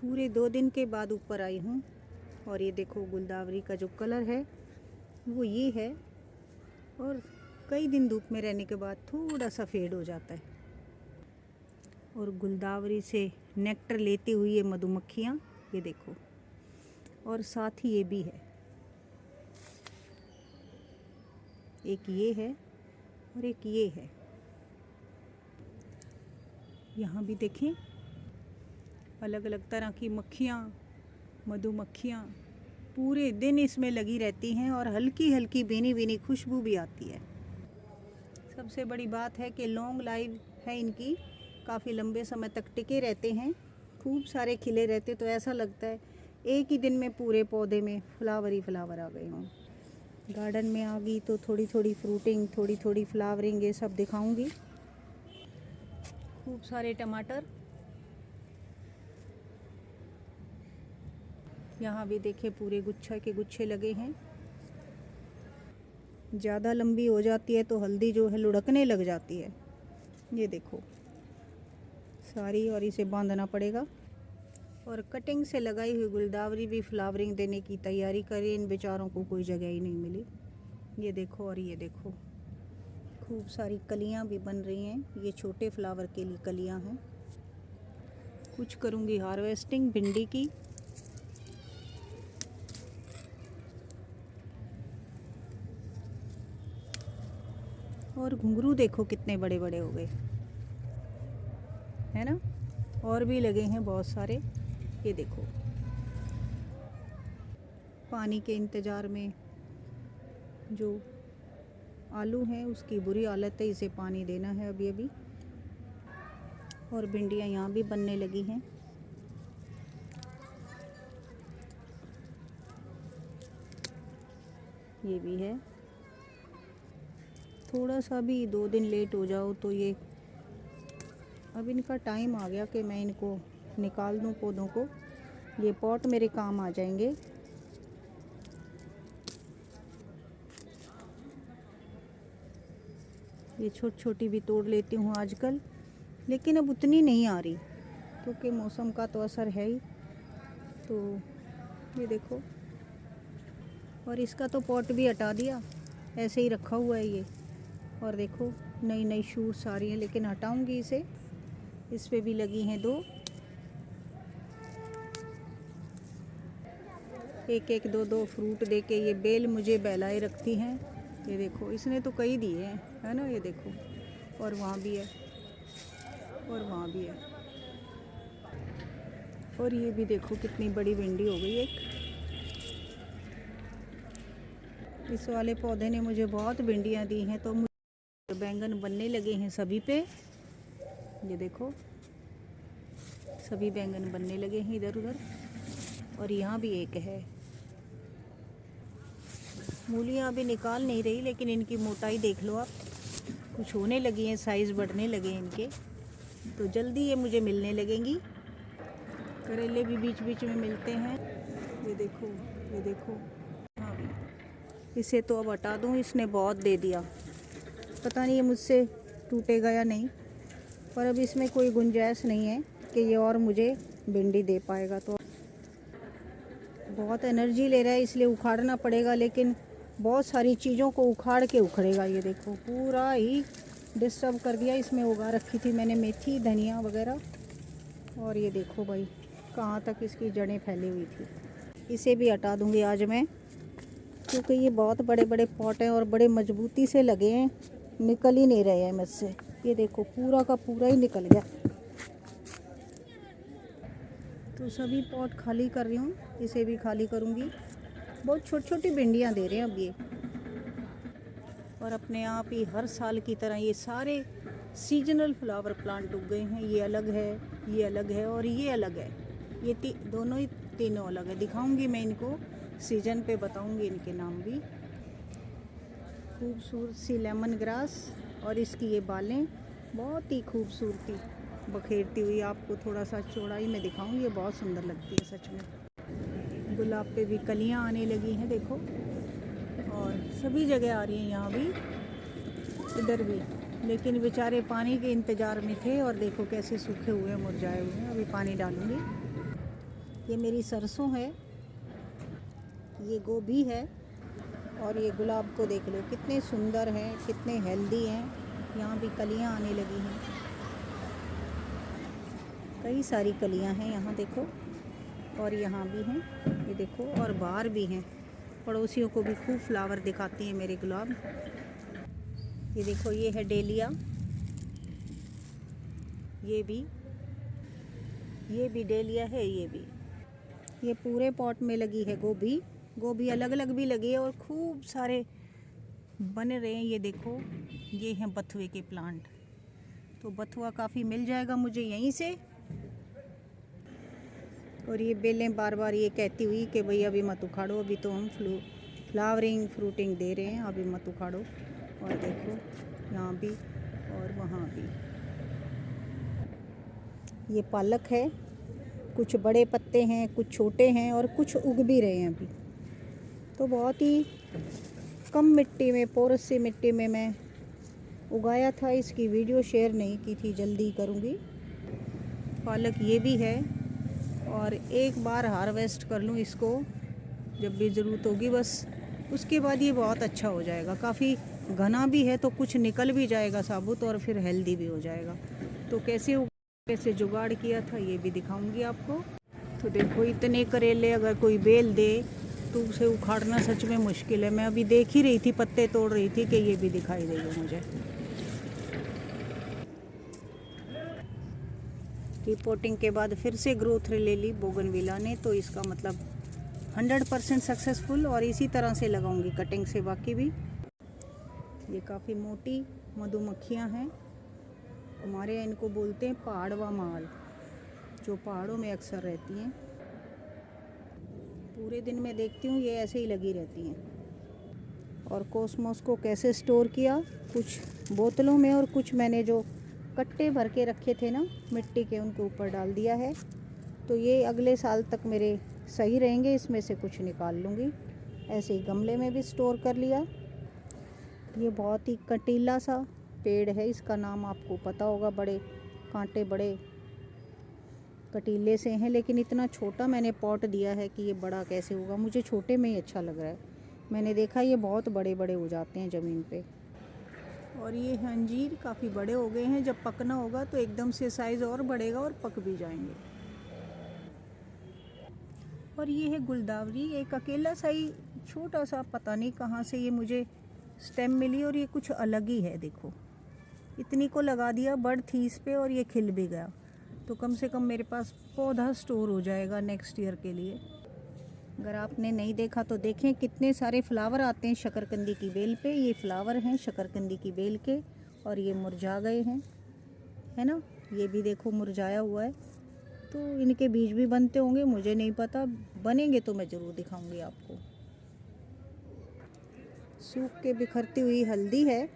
पूरे 2 दिन के बाद ऊपर आई हूँ और ये देखो गुलदावरी का जो कलर है वो ये है, और कई दिन धूप में रहने के बाद थोड़ा सा फेड हो जाता है। और गुलदावरी से नेक्टर लेती हुई ये मधुमक्खियाँ, ये देखो, और साथ ही ये भी है, एक ये है और एक ये है। यहाँ भी देखें अलग अलग तरह की मक्खियाँ, मधुमक्खियाँ पूरे दिन इसमें लगी रहती हैं और हल्की हल्की भीनी भीनी खुशबू भी आती है। सबसे बड़ी बात है कि लॉन्ग लाइफ है इनकी, काफ़ी लंबे समय तक टिके रहते हैं, खूब सारे खिले रहते, तो ऐसा लगता है एक ही दिन में पूरे पौधे में फ्लावर ही फ्लावर आ गए हों। गार्डन में आ गई तो थोड़ी थोड़ी फ्रूटिंग, थोड़ी थोड़ी फ्लावरिंग, ये सब दिखाऊंगी। खूब सारे टमाटर, यहाँ भी देखे पूरे गुच्छा के गुच्छे लगे हैं। ज़्यादा लंबी हो जाती है तो हल्दी जो है लुढ़कने लग जाती है, ये देखो सारी, और इसे बांधना पड़ेगा। और कटिंग से लगाई हुई गुलदावरी भी फ्लावरिंग देने की तैयारी करी, इन बेचारों को कोई जगह ही नहीं मिली। ये देखो, और ये देखो खूब सारी कलियां भी बन रही हैं, ये छोटे फ्लावर के लिए कलियां हैं। कुछ करूँगी हार्वेस्टिंग भिंडी की। और घुंघरू देखो कितने बड़े बड़े हो गए, है ना। और भी लगे हैं बहुत सारे, ये देखो। पानी के इंतज़ार में जो आलू हैं उसकी बुरी हालत है, इसे पानी देना है अभी अभी। और भिंडियाँ यहाँ भी बनने लगी हैं। ये भी है। थोड़ा सा भी 2 दिन लेट हो जाओ तो ये, अब इनका टाइम आ गया कि मैं इनको निकाल दूँ पौधों को। ये पॉट मेरे काम आ जाएंगे। ये छोटी छोटी भी तोड़ लेती हूँ आजकल, लेकिन अब उतनी नहीं आ रही क्योंकि मौसम का तो असर है ही। तो ये देखो, और इसका तो पॉट भी हटा दिया, ऐसे ही रखा हुआ है ये। और देखो नई नई शूट्स आ रही हैं, लेकिन हटाऊंगी इसे। इस पे भी लगी हैं 2, एक एक 2 फ्रूट दे के ये बेल मुझे बहलाए रखती हैं। ये देखो इसने तो कई दिए हैं, है ना। ये देखो, और वहाँ भी है, और वहाँ भी है। और ये भी देखो कितनी बड़ी भिंडी हो गई एक। इस वाले पौधे ने मुझे बहुत भिंडियाँ दी हैं, तो मुझे बैंगन बनने लगे हैं सभी पे। ये देखो सभी बैंगन बनने लगे हैं इधर उधर। और यहाँ भी एक है। मूलियाँ अभी निकाल नहीं रही, लेकिन इनकी मोटाई देख लो आप, कुछ होने लगी हैं, साइज़ बढ़ने लगे हैं इनके, तो जल्दी ये मुझे मिलने लगेंगी। करेले भी बीच बीच में मिलते हैं। ये देखो, ये देखो। हाँ भी, इसे तो अब हटा दूँ, इसने बहुत दे दिया। पता नहीं ये मुझसे टूटेगा या नहीं, पर अब इसमें कोई गुंजाइश नहीं है कि ये और मुझे भिंडी दे पाएगा। तो बहुत एनर्जी ले रहा है, इसलिए उखाड़ना पड़ेगा, लेकिन बहुत सारी चीज़ों को उखाड़ के उखड़ेगा। ये देखो पूरा ही डिस्टर्ब कर दिया। इसमें उगा रखी थी मैंने मेथी, धनिया वगैरह, और ये देखो भाई कहाँ तक इसकी जड़ें फैली हुई थी। इसे भी हटा दूँगी आज मैं, क्योंकि ये बहुत बड़े बड़े पॉट हैं और बड़े मजबूती से लगे हैं, निकल ही नहीं रहे हैं मुझसे। ये देखो पूरा का पूरा ही निकल गया। तो सभी पॉट खाली कर रही हूँ, इसे भी खाली करूँगी। बहुत छोटी छोटी भिंडियाँ दे रहे हैं अब ये, और अपने आप ही हर साल की तरह ये सारे सीजनल फ्लावर प्लांट उग गए हैं। ये अलग है, ये अलग है, और ये अलग है। ये दोनों ही तीनों अलग है। दिखाऊंगी मैं इनको, सीजन पे बताऊंगी इनके नाम भी। खूबसूरत सी लेमन ग्रास, और इसकी ये बालें बहुत ही खूबसूरती बखेरती हुई। आपको थोड़ा सा चौड़ाई में दिखाऊंगी, ये बहुत सुंदर लगती है सच में। गुलाब पे भी कलियां आने लगी हैं देखो, और सभी जगह आ रही हैं, यहाँ भी, इधर भी। लेकिन बेचारे पानी के इंतज़ार में थे, और देखो कैसे सूखे हुए मुरझाए हुए हैं। अभी पानी डालूंगी। ये मेरी सरसों है, ये गोभी है, और ये गुलाब को देख लो कितने सुंदर हैं, कितने हेल्दी हैं। यहाँ भी कलियाँ आने लगी हैं, कई सारी कलियाँ हैं यहाँ देखो, और यहाँ भी हैं ये देखो, और बाहर भी हैं। पड़ोसियों को भी खूब फ्लावर दिखाती हैं मेरे गुलाब। ये देखो, ये है डेलिया, ये भी डेलिया है, ये भी। ये पूरे पॉट में लगी है गोभी अलग अलग भी लगी है, और खूब सारे बन रहे हैं। ये देखो, ये हैं बथुए के प्लांट, तो बथुआ काफ़ी मिल जाएगा मुझे यहीं से। और ये बेलें बार बार ये कहती हुई कि भई अभी मत उखाड़ो, अभी तो हम फ्लावरिंग फ्रूटिंग दे रहे हैं, अभी मत उखाड़ो। और देखो यहाँ भी और वहाँ भी। ये पालक है, कुछ बड़े पत्ते हैं, कुछ छोटे हैं, और कुछ उग भी रहे हैं अभी। तो बहुत ही कम मिट्टी में, पोरस सी मिट्टी में मैं उगाया था। इसकी वीडियो शेयर नहीं की थी, जल्दी करूँगी। पालक ये भी है, और एक बार हार्वेस्ट कर लूँ इसको जब भी ज़रूरत होगी बस, उसके बाद ये बहुत अच्छा हो जाएगा। काफ़ी घना भी है तो कुछ निकल भी जाएगा साबुत, और फिर हेल्दी भी हो जाएगा। तो कैसे जुगाड़ किया था ये भी दिखाऊंगी आपको। तो देखो, इतने करेले अगर कोई बेल दे तो उसे उखाड़ना सच में मुश्किल है। मैं अभी देख ही रही थी, पत्ते तोड़ रही थी कि ये भी दिखाई देगा मुझे। रिपोर्टिंग के बाद फिर से ग्रोथ ले ली बोगनविला ने, तो इसका मतलब 100% सक्सेसफुल। और इसी तरह से लगाऊंगी कटिंग से बाकी भी। ये काफ़ी मोटी मधुमक्खियाँ हैं, हमारे यहाँ इनको बोलते हैं पहाड़वा माल, जो पहाड़ों में अक्सर रहती हैं। पूरे दिन में देखती हूँ ये ऐसे ही लगी रहती हैं। और कॉस्मोस को कैसे स्टोर किया, कुछ बोतलों में, और कुछ मैंने जो कट्टे भर के रखे थे ना मिट्टी के, उनके ऊपर डाल दिया है। तो ये अगले साल तक मेरे सही रहेंगे, इसमें से कुछ निकाल लूँगी। ऐसे ही गमले में भी स्टोर कर लिया। ये बहुत ही कटीला सा पेड़ है, इसका नाम आपको पता होगा, बड़े कांटे बड़े कटीले से हैं। लेकिन इतना छोटा मैंने पॉट दिया है कि ये बड़ा कैसे होगा, मुझे छोटे में ही अच्छा लग रहा है। मैंने देखा ये बहुत बड़े बड़े हो जाते हैं ज़मीन पे। और ये अंजीर काफ़ी बड़े हो गए हैं, जब पकना होगा तो एकदम से साइज़ और बढ़ेगा और पक भी जाएंगे। और ये है गुलदावरी, एक अकेला सा ही छोटा सा, पता नहीं कहाँ से ये मुझे स्टेम मिली, और ये कुछ अलग ही है। देखो, इतनी को लगा दिया, बड़ थी इस पे, और ये खिल भी गया। तो कम से कम मेरे पास पौधा स्टोर हो जाएगा नेक्स्ट ईयर के लिए। अगर आपने नहीं देखा तो देखें, कितने सारे फ्लावर आते हैं शकरकंदी की बेल पे। ये फ्लावर हैं शकरकंदी की बेल के, और ये मुरझा गए हैं, है ना। ये भी देखो मुरझाया हुआ है। तो इनके बीज भी बनते होंगे, मुझे नहीं पता, बनेंगे तो मैं ज़रूर दिखाऊंगी आपको। सूख के बिखरती हुई हल्दी है,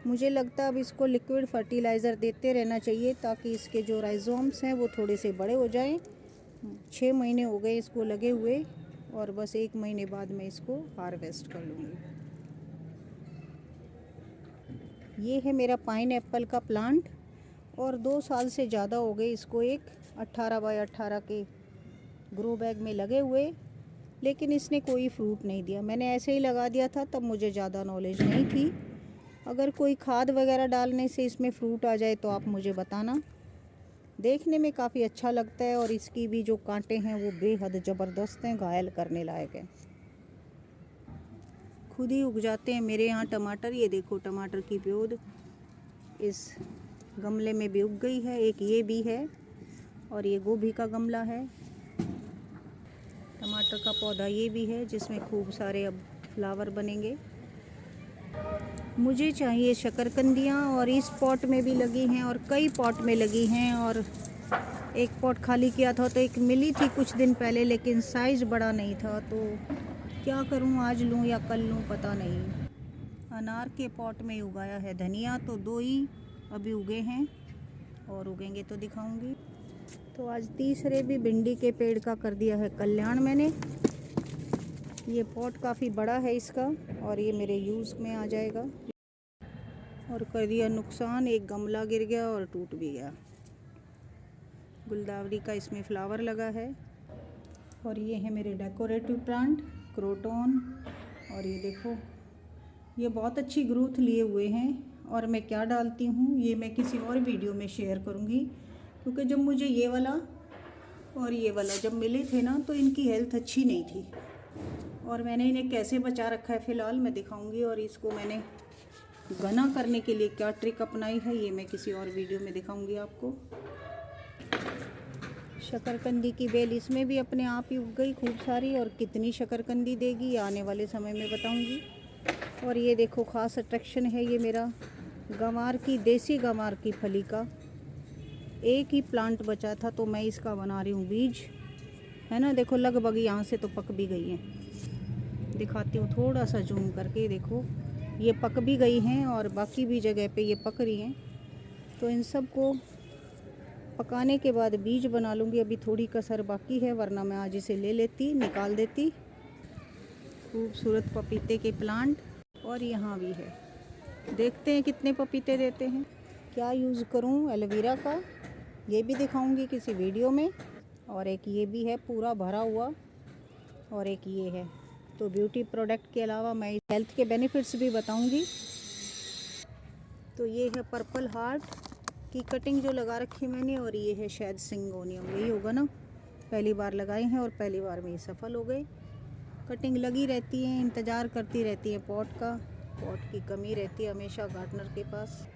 मुझे लगता है अब इसको लिक्विड फर्टिलाइज़र देते रहना चाहिए, ताकि इसके जो राइजोम्स हैं वो थोड़े से बड़े हो जाएं। 6 महीने हो गए इसको लगे हुए, और बस 1 महीने बाद मैं इसको हार्वेस्ट कर लूँगी। ये है मेरा पाइन एप्पल का प्लांट, और 2 साल से ज़्यादा हो गए इसको एक 18 बाय 18 के ग्रो बैग में लगे हुए, लेकिन इसने कोई फ्रूट नहीं दिया। मैंने ऐसे ही लगा दिया था, तब मुझे ज़्यादा नॉलेज नहीं थी। अगर कोई खाद वगैरह डालने से इसमें फ्रूट आ जाए तो आप मुझे बताना। देखने में काफ़ी अच्छा लगता है, और इसकी भी जो कांटे हैं वो बेहद ज़बरदस्त हैं, घायल करने लायक है। खुद ही उग जाते हैं मेरे यहाँ टमाटर। ये देखो, टमाटर की प्योद इस गमले में भी उग गई है, एक ये भी है, और ये गोभी का गमला है। टमाटर का पौधा ये भी है, जिसमें खूब सारे अब फ्लावर बनेंगे। मुझे चाहिए शकरकंदियाँ, और इस पॉट में भी लगी हैं, और कई पॉट में लगी हैं। और एक पॉट खाली किया था तो एक मिली थी कुछ दिन पहले, लेकिन साइज़ बड़ा नहीं था। तो क्या करूं, आज लूं या कल लूं, पता नहीं। अनार के पॉट में उगाया है धनिया, तो 2 ही अभी उगे हैं, और उगेंगे तो दिखाऊंगी। तो आज तीसरे भी भिंडी के पेड़ का कर दिया है कल्याण मैंने। ये पॉट काफ़ी बड़ा है इसका, और ये मेरे यूज़ में आ जाएगा। और कर दिया नुकसान, एक गमला गिर गया और टूट भी गया। गुलदावरी का इसमें फ्लावर लगा है, और ये है मेरे डेकोरेटिव प्लांट क्रोटॉन। और ये देखो ये बहुत अच्छी ग्रोथ लिए हुए हैं। और मैं क्या डालती हूँ ये मैं किसी और वीडियो में शेयर करूँगी, क्योंकि जब मुझे ये वाला और ये वाला जब मिले थे ना तो इनकी हेल्थ अच्छी नहीं थी, और मैंने इन्हें कैसे बचा रखा है फ़िलहाल मैं दिखाऊंगी। और इसको मैंने घना करने के लिए क्या ट्रिक अपनाई है ये मैं किसी और वीडियो में दिखाऊंगी आपको। शकरकंदी की बेल इसमें भी अपने आप ही उग गई खूब सारी, और कितनी शकरकंदी देगी आने वाले समय में बताऊंगी। और ये देखो ख़ास अट्रैक्शन है ये मेरा गंवार की, देसी गंवार की फली का। एक ही प्लांट बचा था तो मैं इसका बना रही हूँ बीज, है ना। देखो लगभग यहाँ से तो पक भी गई हैं, दिखाती हूँ थोड़ा सा जूम करके। देखो ये पक भी गई हैं और बाकी भी जगह पे ये पक रही हैं। तो इन सब को पकाने के बाद बीज बना लूँगी। अभी थोड़ी कसर बाकी है, वरना मैं आज इसे ले लेती, निकाल देती। खूबसूरत पपीते के प्लांट। और यहाँ भी है, देखते हैं कितने पपीते देते हैं। क्या यूज़ करूँ एलोवेरा का ये भी दिखाऊंगी किसी वीडियो में। और एक ये भी है पूरा भरा हुआ, और एक ये है। तो ब्यूटी प्रोडक्ट के अलावा मैं हेल्थ के बेनिफिट्स भी बताऊंगी। तो ये है पर्पल हार्ट की कटिंग जो लगा रखी मैंने, और ये है शायद सिंगोनियम, यही होगा ना। पहली बार लगाए हैं और पहली बार में ये सफल हो गए। कटिंग लगी रहती है, इंतज़ार करती रहती है पॉट का। पॉट की कमी रहती है हमेशा गार्डनर के पास।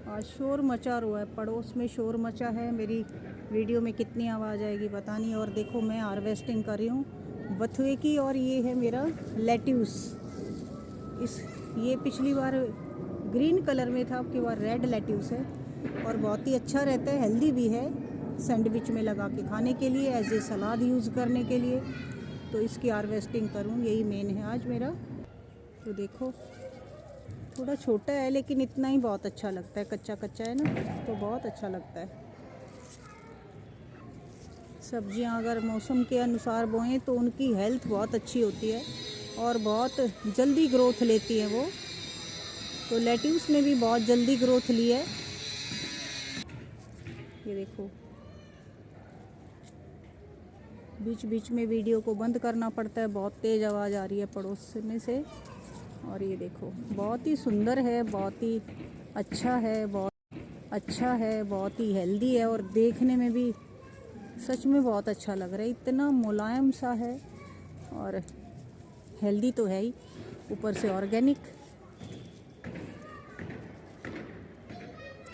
आज शोर मचा हुआ है, पड़ोस में शोर मचा है। मेरी वीडियो में कितनी आवाज़ आएगी पता नहीं। और देखो मैं हार्वेस्टिंग कर रही हूँ बथुए की, और ये है मेरा लेट्यूस। ये पिछली बार ग्रीन कलर में था, अब की बार रेड लेट्यूस है, और बहुत ही अच्छा रहता है, हेल्दी भी है। सैंडविच में लगा के खाने के लिए, एज ए सलाद यूज़ करने के लिए। तो इसकी हार्वेस्टिंग करूँ, यही मेन है आज मेरा। तो देखो थोड़ा छोटा है लेकिन इतना ही बहुत अच्छा लगता है, कच्चा कच्चा है ना तो बहुत अच्छा लगता है। सब्जियां अगर मौसम के अनुसार बोएं तो उनकी हेल्थ बहुत अच्छी होती है और बहुत जल्दी ग्रोथ लेती है वो। तो लेट्यूस ने भी बहुत जल्दी ग्रोथ ली है। ये देखो बीच बीच में वीडियो को बंद करना पड़ता है, बहुत तेज़ आवाज़ आ रही है पड़ोस में से। और ये देखो बहुत ही सुंदर है, बहुत ही अच्छा है, बहुत अच्छा है, बहुत ही हेल्दी है, और देखने में भी सच में बहुत अच्छा लग रहा है। इतना मुलायम सा है और हेल्दी तो है ही, ऊपर से ऑर्गेनिक।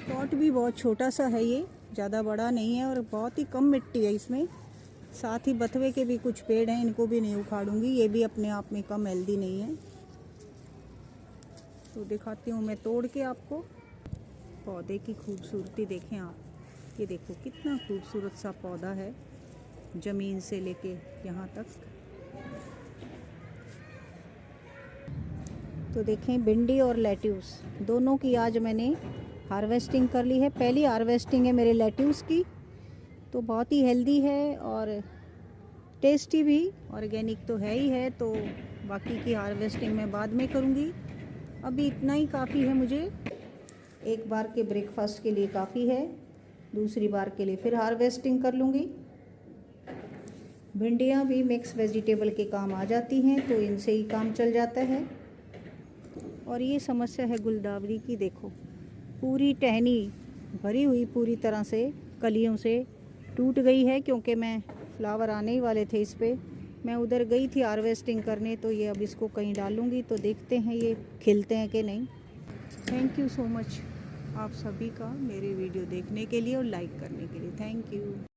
पॉट भी बहुत छोटा सा है, ये ज़्यादा बड़ा नहीं है, और बहुत ही कम मिट्टी है इसमें। साथ ही बथुए के भी कुछ पेड़ हैं, इनको भी नहीं उखाड़ूंगी, ये भी अपने आप में कम हेल्दी नहीं है। तो दिखाती हूँ मैं तोड़ के आपको। पौधे की खूबसूरती देखें आप, ये देखो कितना खूबसूरत सा पौधा है, ज़मीन से लेके यहाँ तक। तो देखें भिंडी और लेट्यूस दोनों की आज मैंने हार्वेस्टिंग कर ली है। पहली हार्वेस्टिंग है मेरे लेट्यूस की, तो बहुत ही हेल्दी है और टेस्टी भी, ऑर्गेनिक तो है ही है। तो बाकी की हार्वेस्टिंग मैं बाद में करूँगी, अभी इतना ही काफ़ी है मुझे। एक बार के ब्रेकफास्ट के लिए काफ़ी है, दूसरी बार के लिए फिर हार्वेस्टिंग कर लूँगी। भिंडियाँ भी मिक्स वेजिटेबल के काम आ जाती हैं, तो इनसे ही काम चल जाता है। और ये समस्या है गुलदावरी की, देखो पूरी टहनी भरी हुई पूरी तरह से कलियों से टूट गई है, क्योंकि मैं फ्लावर आने ही वाले थे इस पे। मैं उधर गई थी हार्वेस्टिंग करने, तो ये अब इसको कहीं डालूँगी, तो देखते हैं ये खिलते हैं कि नहीं। थैंक यू सो मच आप सभी का मेरे वीडियो देखने के लिए और लाइक करने के लिए। Thank you.